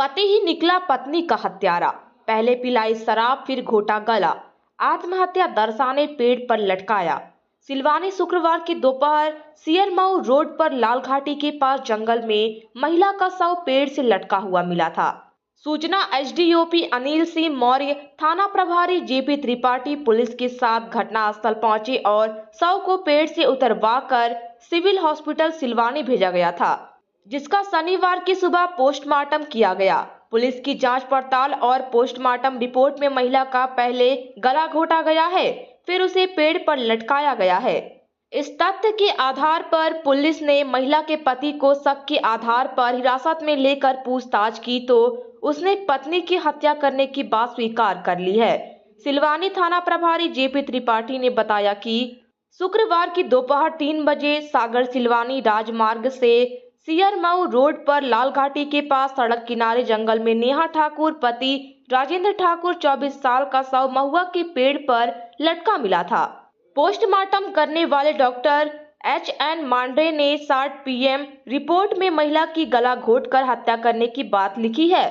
पति ही निकला पत्नी का हत्यारा। पहले पिलाई शराब फिर घोटा गला। आत्महत्या दर्शाने पेड़ पर लटकाया। सिलवानी शुक्रवार की दोपहर सियरमऊ रोड पर लाल घाटी के पास जंगल में महिला का शव पेड़ से लटका हुआ मिला था। सूचना एसडीओपी अनिल सिंह मौर्य, थाना प्रभारी जेपी त्रिपाठी पुलिस के साथ घटनास्थल पहुंचे और शव को पेड़ से उतरवाकर सिविल हॉस्पिटल सिलवानी भेजा गया था, जिसका शनिवार की सुबह पोस्टमार्टम किया गया। पुलिस की जांच पड़ताल और पोस्टमार्टम रिपोर्ट में महिला का पहले गला घोटा गया है, फिर उसे पेड़ पर लटकाया गया है। इस तथ्य के आधार पर पुलिस ने महिला के पति को शक के आधार पर हिरासत में लेकर पूछताछ की तो उसने पत्नी की हत्या करने की बात स्वीकार कर ली है। सिलवानी थाना प्रभारी जेपी त्रिपाठी ने बताया कि शुक्रवार की दोपहर 3 बजे सागर सिलवानी राजमार्ग से सियरमऊ रोड पर लाल घाटी के पास सड़क किनारे जंगल में नेहा ठाकुर पति राजेंद्र ठाकुर 24 साल का शव महुआ के पेड़ पर लटका मिला था। पोस्टमार्टम करने वाले डॉक्टर एचएन मांडे ने 60 पीएम रिपोर्ट में महिला की गला घोटकर हत्या करने की बात लिखी है।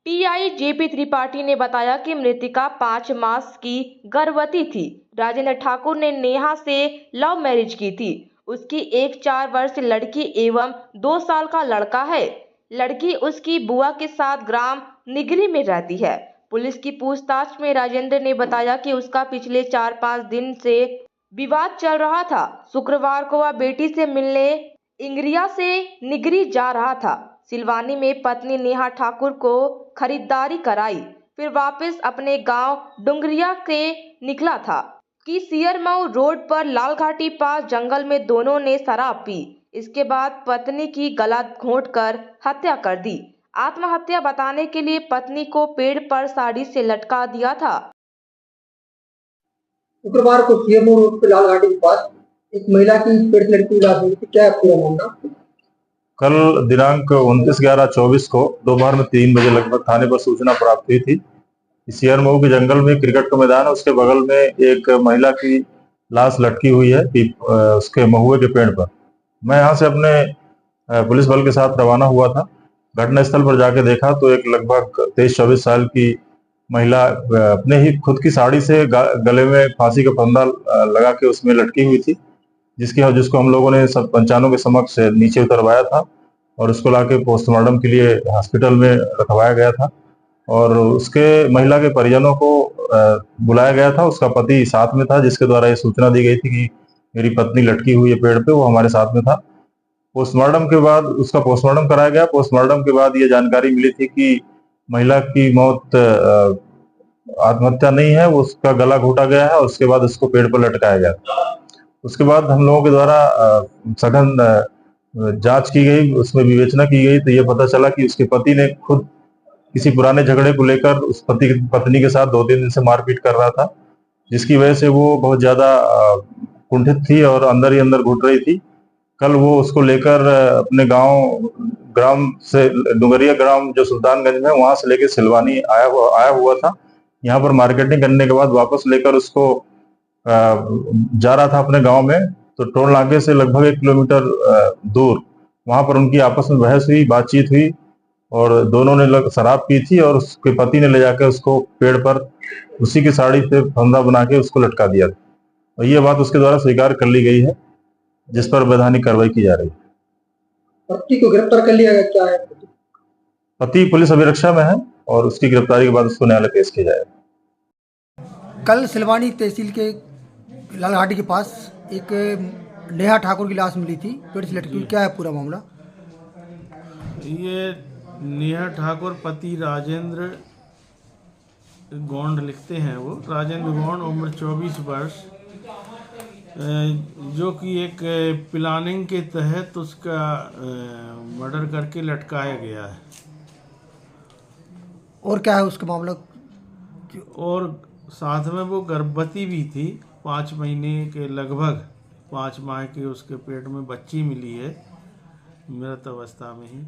टीआई जेपी त्रिपाठी ने बताया कि मृतका 5 मास की गर्भवती थी। राजेंद्र ठाकुर ने नेहा से लव मैरिज की थी। उसकी एक 4 वर्ष लड़की एवं 2 साल का लड़का है। लड़की उसकी बुआ के साथ ग्राम निगरी में रहती है। पुलिस की पूछताछ में राजेंद्र ने बताया कि उसका पिछले 4-5 दिन से विवाद चल रहा था। शुक्रवार को वह बेटी से मिलने इंगरिया से निगरी जा रहा था। सिलवानी में पत्नी नेहा ठाकुर को खरीदारी कराई, फिर वापस अपने गांव डुंगरिया से निकला था कि सियरमऊ रोड पर लाल घाटी पास जंगल में दोनों ने शराब पी। इसके बाद पत्नी की गला घोंटकर हत्या कर दी। आत्महत्या बताने के लिए पत्नी को पेड़ पर साड़ी से लटका दिया था। शुक्रवार को सियरमऊ रोड पे लाल घाटी के पास एक महिला की पेड़ से लटकी लाश मिली थी। क्या है पूरा मामला? कल दिनांक 29/11/24 को दोपहर में 3 बजे लगभग थाने पर सूचना प्राप्त हुई थी। सियरमऊ के जंगल में क्रिकेट का मैदान है, उसके बगल में एक महिला की लाश लटकी हुई है उसके महुए के पेड़ पर। मैं यहाँ से अपने पुलिस बल के साथ रवाना हुआ था। घटनास्थल पर जाके देखा तो एक लगभग 23-24 साल की महिला अपने ही खुद की साड़ी से गले में फांसी का फंदा लगा के उसमें लटकी हुई थी, जिसको हम लोगों ने सब पंचानों के समक्ष नीचे उतरवाया था और उसको लाके पोस्टमार्टम के लिए हॉस्पिटल में रखवाया गया था और उसके महिला के परिजनों को बुलाया गया था। उसका पति साथ में था, जिसके द्वारा ये सूचना दी गई थी कि मेरी पत्नी लटकी हुई है पेड़ पे, वो हमारे साथ में था। पोस्टमार्टम के बाद उसका पोस्टमार्टम कराया गया। पोस्टमार्टम के बाद ये जानकारी मिली थी कि महिला की मौत आत्महत्या नहीं है, वो उसका गला घोटा गया है और उसके बाद उसको पेड़ पर लटकाया गया। उसके बाद हम लोगों के द्वारा सघन जांच की गई, उसमें विवेचना की गई तो ये पता चला कि उसके पति ने खुद किसी पुराने झगड़े को लेकर उस पत्नी के साथ 2-3 दिन से मारपीट कर रहा था, जिसकी वजह से वो बहुत ज्यादा कुंठित थी और अंदर ही अंदर घुट रही थी। कल वो उसको लेकर अपने ग्राम से डुंगरिया ग्राम जो सुल्तानगंज में, वहां से लेकर सिलवानी आया हुआ था। यहाँ पर मार्केटिंग करने के बाद वापस लेकर उसको जा रहा था अपने गांव में, तो टोल नाके से लगभग 1 किलोमीटर दूर वहां पर उनकी आपस में बहस हुई, बातचीत हुई और दोनों ने शराब पी थी और उसके पति ने ले जाकर उसको पेड़ पर उसी की साड़ी से फंदा बना के उसको लटका दिया था और ये बात उसके द्वारा स्वीकार कर ली गई है, जिस पर वैधानिक कार्रवाई की जा रही है। पति को गिरफ्तार कर लिया गया। क्या है? पति पुलिस अभिरक्षा में है और उसकी गिरफ्तारी के बाद उसको न्यायालय पेश किया जाएगा। कल सिलवानी तहसील के लाल घाटी के पास एक नेहा ठाकुर की लाश मिली थी पेड़ से लटकी। क्या है पूरा मामला? ये नेहा ठाकुर पति राजेंद्र गौंड लिखते हैं, वो राजेंद्र गौंड, उम्र 24 वर्ष, जो कि एक प्लानिंग के तहत उसका मर्डर करके लटकाया गया है। और क्या है उसका मामला? और साथ में वो गर्भवती भी थी, 5 महीने के लगभग 5 माह की उसके पेट में बच्ची मिली है मृत अवस्था में ही।